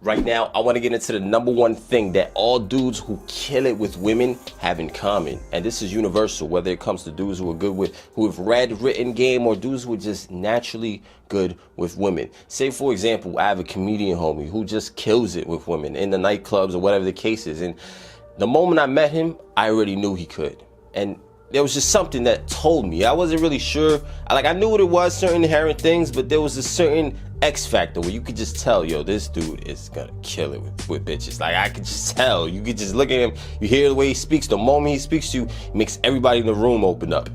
Right now, I want to get into the #1 thing that all dudes who kill it with women have in common. And this is universal, whether it comes to dudes who are good with, who have read written game, or dudes who are just naturally good with women. Say, for example, I have a comedian homie who just kills it with women in the nightclubs or whatever the case is. And the moment I met him, I already knew he could. And there was just something that told me. I wasn't really sure. I knew what it was, certain inherent things, but there was a certain X factor where you could just tell, yo, this dude is gonna kill it with bitches. Like, I could just tell. You could just look at him, you hear the way he speaks, the moment he speaks to you, it makes everybody in the room open up.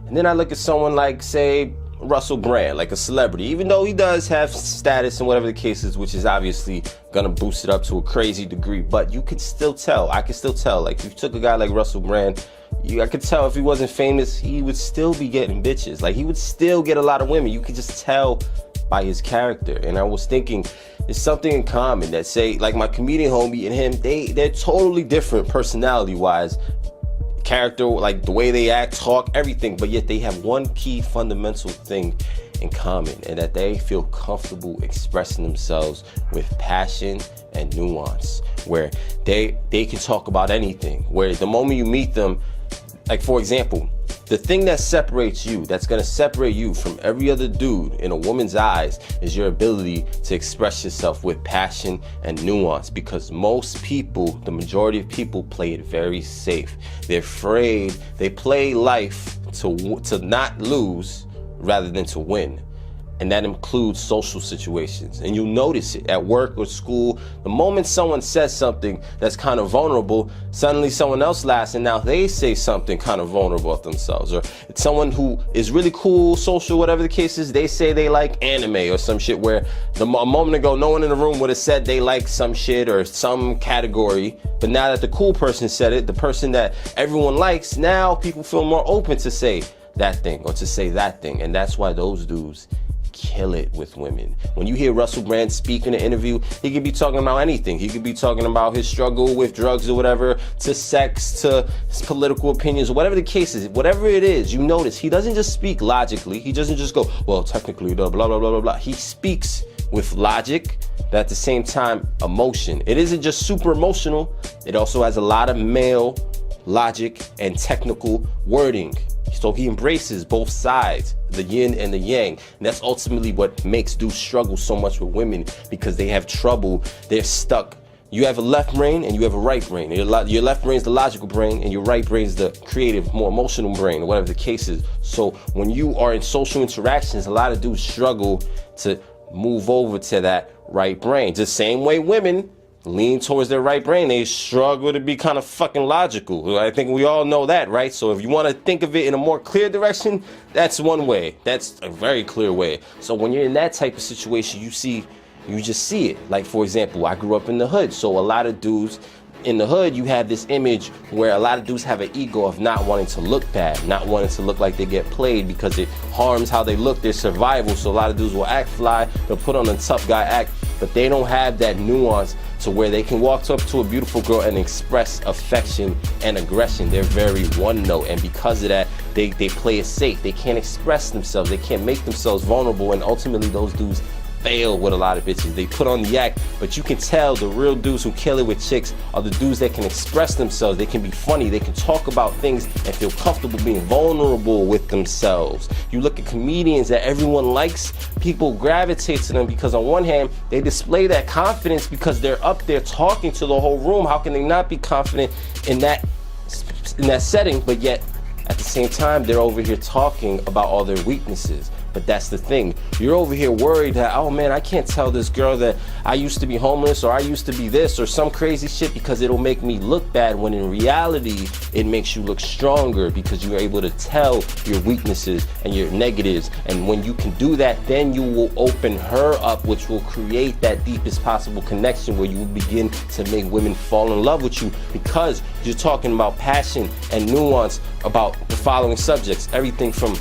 And then I look at someone like, say, Russell Brand, like a celebrity, even though he does have status and whatever the case is, which is obviously gonna boost it up to a crazy degree, but you can still tell. I can still tell. Like, if you took a guy like Russell Brand, I could tell if he wasn't famous, he would still be getting bitches. Like, he would still get a lot of women. You could just tell by his character. And I was thinking, there's something in common that, say, like my comedian homie and him, they're totally different personality-wise, character, like the way they act, talk, everything, but yet they have one key fundamental thing in common, and that they feel comfortable expressing themselves with passion and nuance, where they can talk about anything, where the moment you meet them, like, for example, the thing that separates you, that's gonna separate you from every other dude in a woman's eyes, is your ability to express yourself with passion and nuance. Because most people, the majority of people, play it very safe. They're afraid. They play life to not lose rather than to win. And that includes social situations. And you'll notice it at work or school. The moment someone says something that's kind of vulnerable, suddenly someone else laughs, and now they say something kind of vulnerable of themselves. Or it's someone who is really cool, social, whatever the case is, they say they like anime or some shit, where a moment ago, no one in the room would have said they like some shit or some category. But now that the cool person said it, the person that everyone likes, now people feel more open to say that thing or to say that thing. And that's why those dudes kill it with women. When you hear Russell Brand speak in an interview, he could be talking about anything. He could be talking about his struggle with drugs or whatever, to sex, to his political opinions, or whatever the case is. Whatever it is, you notice he doesn't just speak logically. He doesn't just go, well, technically, blah, blah, blah, blah, blah. He speaks with logic, but at the same time, emotion. It isn't just super emotional. It also has a lot of male logic and technical wording. So he embraces both sides, the yin and the yang. And that's ultimately what makes dudes struggle so much with women, because they have trouble. They're stuck. You have a left brain and you have a right brain. Your left brain is the logical brain, and your right brain is the creative, more emotional brain, or whatever the case is. So when you are in social interactions, a lot of dudes struggle to move over to that right brain. The same way women lean towards their right brain, they struggle to be kind of fucking logical. I think we all know that, right? So if you want to think of it in a more clear direction, that's one way. That's a very clear way. So when you're in that type of situation, you just see it. Like, for example, I grew up in the hood, so a lot of dudes in the hood, you have this image where a lot of dudes have an ego of not wanting to look bad, not wanting to look like they get played, because it harms how they look, their survival. So a lot of dudes will act fly, they'll put on a tough guy act, but they don't have that nuance to where they can walk up to a beautiful girl and express affection and aggression. They're very one note, and because of that, they play it safe. They can't express themselves, they can't make themselves vulnerable, and ultimately those dudes fail with a lot of bitches. They put on the act, but you can tell the real dudes who kill it with chicks are the dudes that can express themselves. They can be funny, they can talk about things and feel comfortable being vulnerable with themselves. You look at comedians that everyone likes, people gravitate to them because on one hand, they display that confidence because they're up there talking to the whole room. How can they not be confident in that setting? But yet, at the same time, they're over here talking about all their weaknesses. But that's the thing. You're over here worried that, oh man, I can't tell this girl that I used to be homeless, or I used to be this, or some crazy shit, because it'll make me look bad, when in reality, it makes you look stronger because you're able to tell your weaknesses and your negatives. And when you can do that, then you will open her up, which will create that deepest possible connection, where you will begin to make women fall in love with you, because you're talking about passion and nuance about the following subjects. Everything from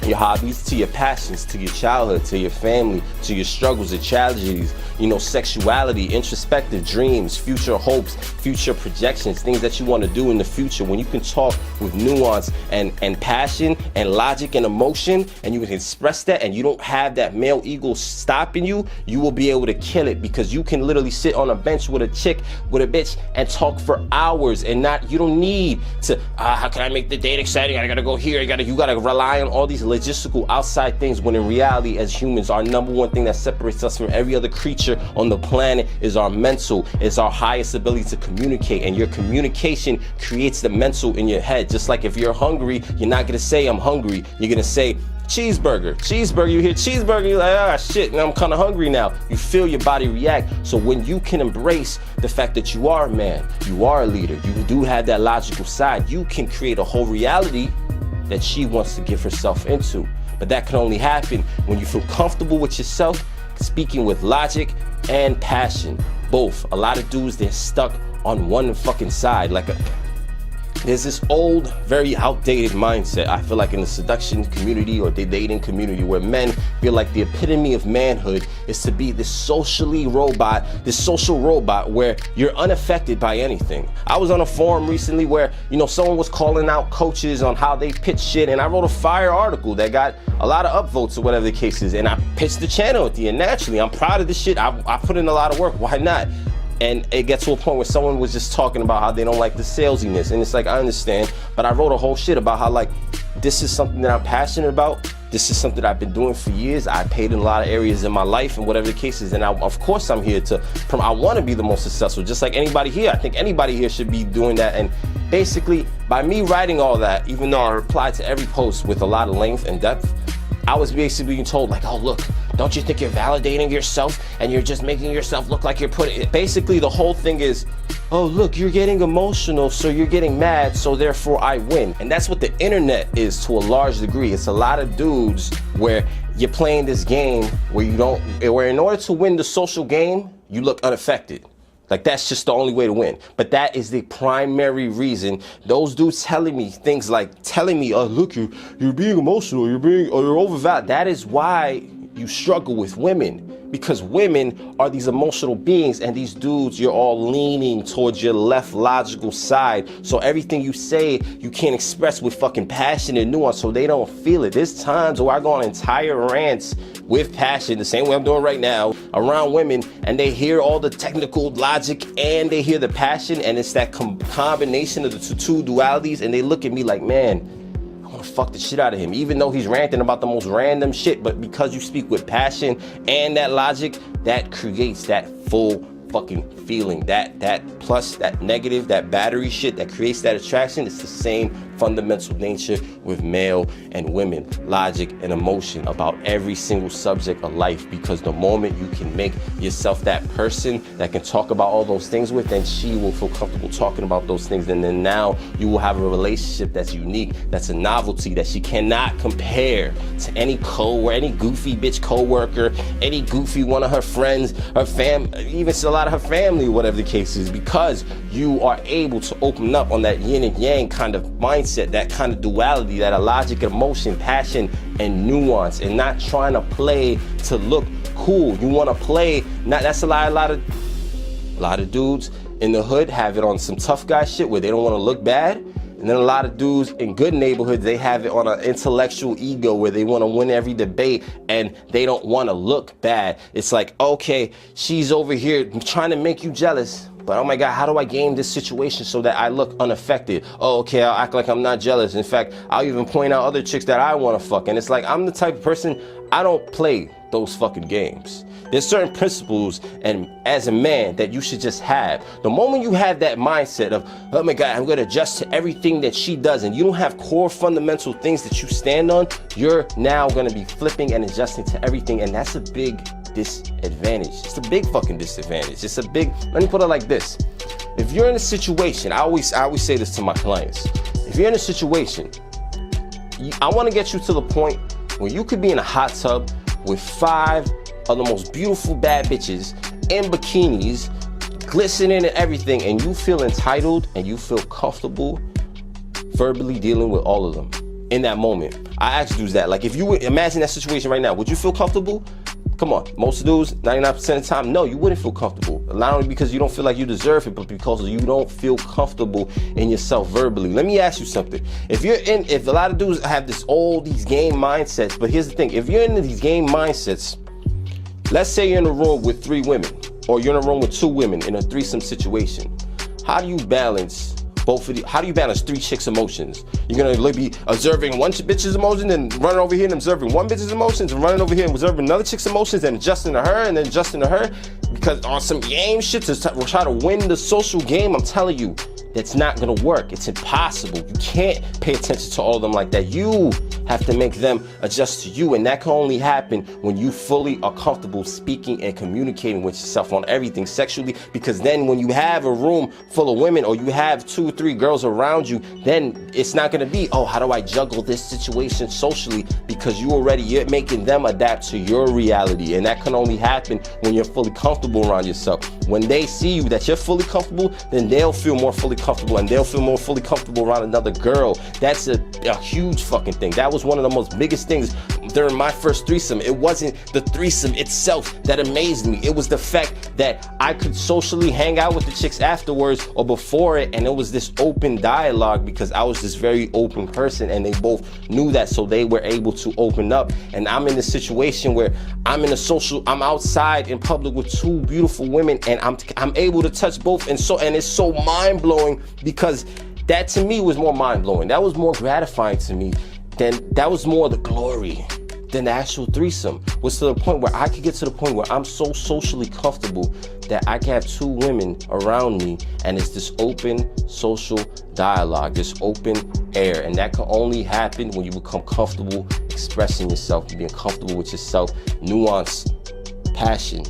your hobbies to your passions, to your childhood, to your family, to your struggles and tragedies, you know, sexuality, introspective dreams, future hopes, future projections, things that you want to do in the future. When you can talk with nuance and passion and logic and emotion, and you can express that, and you don't have that male ego stopping you, you will be able to kill it, because you can literally sit on a bench with a chick, with a bitch, and talk for hours, and you don't need to, how can I make the date exciting? I gotta go here, you gotta rely on all these logistical outside things, when in reality, as humans, our number one thing that separates us from every other creature on the planet is our mental, is our highest ability to communicate, and your communication creates the mental in your head. Just like if you're hungry, you're not gonna say I'm hungry, you're gonna say cheeseburger. You hear cheeseburger, you're like, ah, shit, and I'm kind of hungry now. You feel your body react. So when you can embrace the fact that you are a man, you are a leader, you do have that logical side, you can create a whole reality that she wants to give herself into. But that can only happen when you feel comfortable with yourself, speaking with logic and passion, both. A lot of dudes, they're stuck on one fucking side. There's this old, very outdated mindset, I feel like, in the seduction community or the dating community, where men feel like the epitome of manhood is to be this social robot where you're unaffected by anything. I was on a forum recently where, you know, someone was calling out coaches on how they pitch shit, and I wrote a fire article that got a lot of upvotes or whatever the case is, and I pitched the channel at the end. Naturally, I'm proud of this shit. I put in a lot of work. Why not? And it gets to a point where someone was just talking about how they don't like the salesiness. And it's like, I understand, but I wrote a whole shit about how, like, this is something that I'm passionate about. This is something that I've been doing for years. I paid in a lot of areas in my life and whatever the case is. And of course I'm here I want to be the most successful, just like anybody here. I think anybody here should be doing that. And basically, by me writing all that, even though I replied to every post with a lot of length and depth, I was basically being told, like, oh, look, don't you think you're validating yourself and you're just making yourself look like you're putting it? Basically, the whole thing is, oh, look, you're getting emotional, so you're getting mad, so therefore I win. And that's what the internet is to a large degree. It's a lot of dudes where you're playing this game where in order to win the social game, you look unaffected. Like, that's just the only way to win. But that is the primary reason. Those dudes telling me things like, oh, look, you're being emotional, you're overvalued. That is why you struggle with women, because women are these emotional beings, and these dudes, you're all leaning towards your left logical side. So everything you say, you can't express with fucking passion and nuance, so they don't feel it. There's times where I go on entire rants with passion, the same way I'm doing right now, around women, and they hear all the technical logic and they hear the passion, and it's that combination of the two dualities, and they look at me like, man, fuck the shit out of him, even though he's ranting about the most random shit. But because you speak with passion and that logic, that creates that full fucking feeling, that plus that negative, that battery shit that creates that attraction. It's the same fundamental nature with male and women, logic and emotion about every single subject of life. Because the moment you can make yourself that person that can talk about all those things with, then she will feel comfortable talking about those things, and then now you will have a relationship that's unique, that's a novelty that she cannot compare to any any goofy bitch coworker, any goofy one of her friends, her even a lot of her family, whatever the case is, because you are able to open up on that yin and yang kind of mindset, that kind of duality, that logic, emotion, passion, and nuance, and not trying to play to look cool. You want to play, that's a lot of dudes in the hood have it on some tough guy shit where they don't want to look bad. And then a lot of dudes in good neighborhoods, they have it on an intellectual ego where they want to win every debate and they don't want to look bad. It's like, okay, she's over here trying to make you jealous, but oh my God, how do I game this situation so that I look unaffected? Oh, okay, I'll act like I'm not jealous. In fact, I'll even point out other chicks that I want to fuck. And it's like, I'm the type of person, I don't play those fucking games. There's certain principles, and as a man, that you should just have. The moment you have that mindset of, oh my God, I'm gonna adjust to everything that she does, and you don't have core fundamental things that you stand on, you're now gonna be flipping and adjusting to everything, and that's a big disadvantage. It's a big fucking disadvantage. It's a big, let me put it like this. If you're in a situation, I always say this to my clients. If you're in a situation, I wanna get you to the point where you could be in a hot tub with 5 of the most beautiful bad bitches in bikinis, glistening and everything, and you feel entitled and you feel comfortable verbally dealing with all of them in that moment. I ask dudes that, like, if you would imagine that situation right now, would you feel comfortable? Come on, most dudes, 99% of the time, no, you wouldn't feel comfortable. Not only because you don't feel like you deserve it, but because you don't feel comfortable in yourself verbally. Let me ask you something. If a lot of dudes have these game mindsets, but here's the thing, if you're into these game mindsets, let's say you're in a room with 3 women, or you're in a room with 2 women in a threesome situation. How do you balance how do you balance 3 chicks' emotions? You're gonna be observing one bitch's emotions and running over here and observing one bitch's emotions and running over here and observing another chick's emotions and adjusting to her and then adjusting to her because on some game shit to try to win the social game. I'm telling you, that's not gonna work. It's impossible. You can't pay attention to all of them like that. You have to make them adjust to you, and that can only happen when you fully are comfortable speaking and communicating with yourself on everything sexually, because then when you have a room full of women or you have 2 or 3 girls around you, then it's not gonna be, oh, how do I juggle this situation socially, because you're making them adapt to your reality, and that can only happen when you're fully comfortable around yourself. When they see you that you're fully comfortable, then they'll feel more fully comfortable, and they'll feel more fully comfortable around another girl. That's a huge fucking thing. That was one of the most biggest things during my first threesome. It wasn't the threesome itself that amazed me. It was the fact that I could socially hang out with the chicks afterwards or before it, and it was this open dialogue because I was this very open person, and they both knew that, so they were able to open up. And I'm in a situation where I'm outside in public with 2 beautiful women, and I'm able to touch both, and it's so mind-blowing, because that to me was more mind-blowing. That was more gratifying to me. That was more the glory than the actual threesome. Was to the point where I could get to the point where I'm so socially comfortable that I can have 2 women around me, and it's this open social dialogue, this open air, and that can only happen when you become comfortable expressing yourself, being comfortable with yourself. Nuance, passion,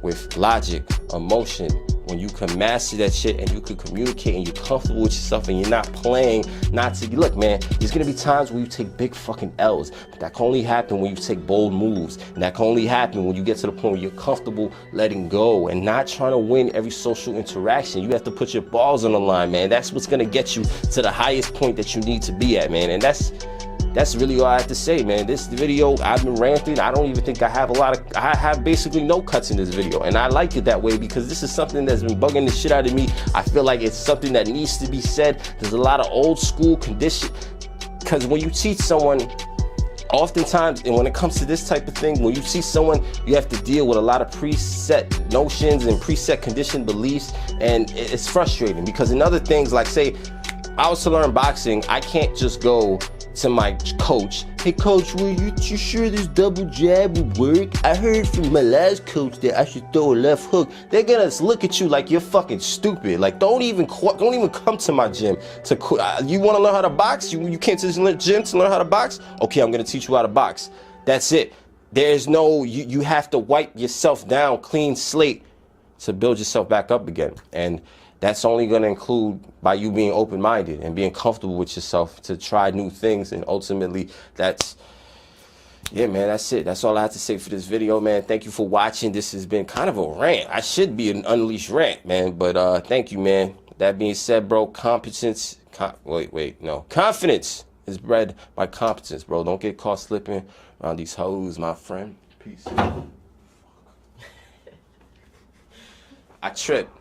with logic, emotion. When you can master that shit and you can communicate and you're comfortable with yourself and you're not playing not to look, man, there's gonna be times where you take big fucking L's, but that can only happen when you take bold moves, and that can only happen when you get to the point where you're comfortable letting go and not trying to win every social interaction. You have to put your balls on the line, man. That's what's gonna get you to the highest point that you need to be at, man. And that's really all I have to say, man. This video, I've been ranting. I don't even think I have basically no cuts in this video. And I like it that way because this is something that's been bugging the shit out of me. I feel like it's something that needs to be said. There's a lot of old school condition. Because when you teach someone, oftentimes, and when it comes to this type of thing, when you see someone, you have to deal with a lot of preset notions and preset conditioned beliefs. And it's frustrating because in other things, like say, I was to learn boxing, I can't just go to my coach, hey coach, you sure this double jab would work? I heard from my last coach that I should throw a left hook. They're gonna look at you like you're fucking stupid. Like don't even come to my gym to you want to learn how to box? You came to the gym to learn how to box? Okay, I'm gonna teach you how to box. That's it. There's no, you have to wipe yourself down, clean slate, to build yourself back up again. And that's only going to include by you being open-minded and being comfortable with yourself to try new things. And ultimately, yeah, man, that's it. That's all I have to say for this video, man. Thank you for watching. This has been kind of a rant. I should be an unleashed rant, man. But thank you, man. That being said, bro, confidence is bred by competence, bro. Don't get caught slipping around these hoes, my friend. Peace. I tripped.